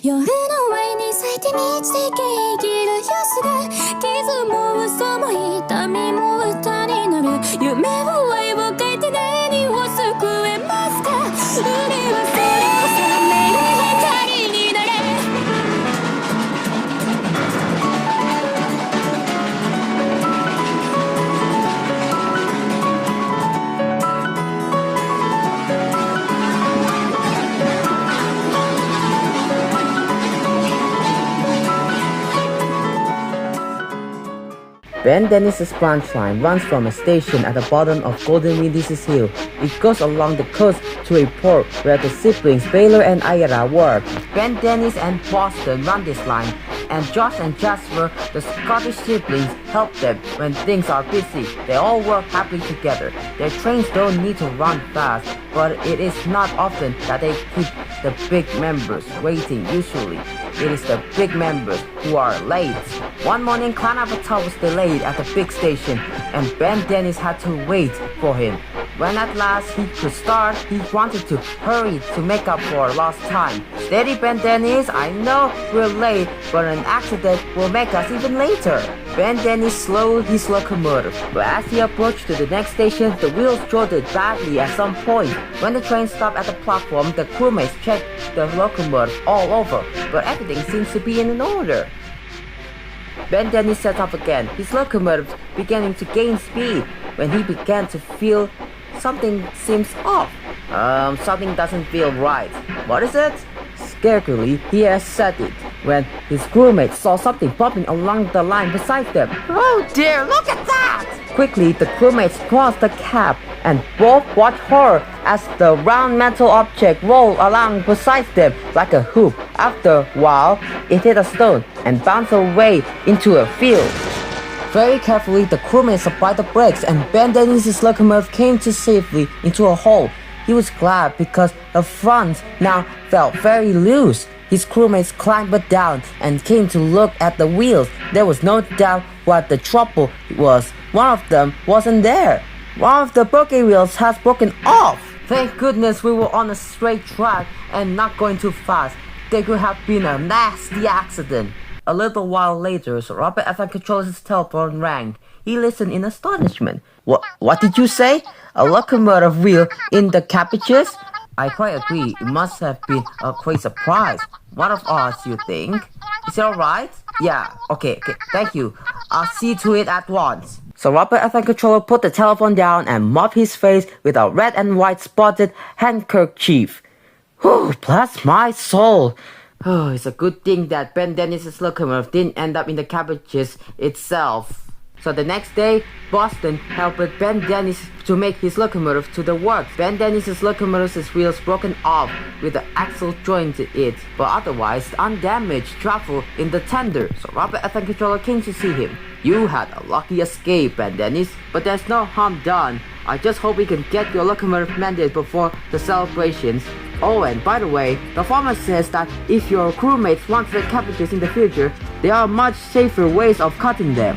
夜のワインに咲いて満ちて生きる様子が傷も嘘も痛みも歌になる夢を愛を書いて何を救えますか海はそれを覚める光になれBen Dennis's punchline runs from a station at the bottom of Golden Melis's Hill. It goes along the coast to a port where the siblings Baylor and Ira work. Ben Dennis and Boston run this line, and Josh and Jasper, the Scottish siblings, help them when things are busy. They all work happily together. Their trains don't need to run fast, but it is not often that they keep the big members waiting. Usually, it is the big members who are late. One morning, Clan Avatar was delayed at the big station, and Ben Dennis had to wait for him. When at last he could start, he wanted to hurry to make up for lost time. Steady, Ben Dennis, I know we're late, but an accident will make us even later. Ben Dennis slowed his locomotive, but as he approached to the next station, the wheels jolted badly at some point. When the train stopped at the platform, the crewmates checked the locomotive all over, but everything seems to be in order. Ben Dennis set off again, his locomotive beginning to gain speed when he began to feel something seems off. Something doesn't feel right. What is it? Scaredly, he has said it when his crewmates saw something bumping along the line beside them. Oh dear, look at that! Quickly, the crewmates crossed the cab and both watched horror as the round metal object rolled along beside them like a hoop. After a while, it hit a stone and bounced away into a field. Very carefully, the crewmates applied the brakes and Ben Dennis' locomotive came to safely into a hole. He was glad because the front now felt very loose. His crewmates climbed down and came to look at the wheels. There was no doubt what the trouble was. One of them wasn't there. One of the broken wheels has broken off. Thank goodness we were on a straight track and not going too fast. There could have been a nasty accident. A little while later, Sir Robert FM Controller's telephone rang. He listened in astonishment. What did you say? A locomotive wheel in the Cabbages? I quite agree. It must have been a great surprise. One of us, you think? Is it alright? Yeah, okay, thank you. I'll see to it at once. So Robert FM Controller put the telephone down and mopped his face with a red and white spotted handkerchief. Whew, bless my soul. Oh, it's a good thing that Ben Dennis' locomotive didn't end up in the Cabbages itself. So the next day, Boston helped Ben Dennis to make his locomotive to the works. Ben Dennis' locomotive's wheels broken off with the axle joint to it, but otherwise undamaged travel in the tender. So Robert FM Controller came to see him. You had a lucky escape, Ben Dennis, but there's no harm done. I just hope we can get your locomotive mended before the celebrations. Oh, and by the way, the farmer says that if your crewmates want the cabbages in the future, there are much safer ways of cutting them.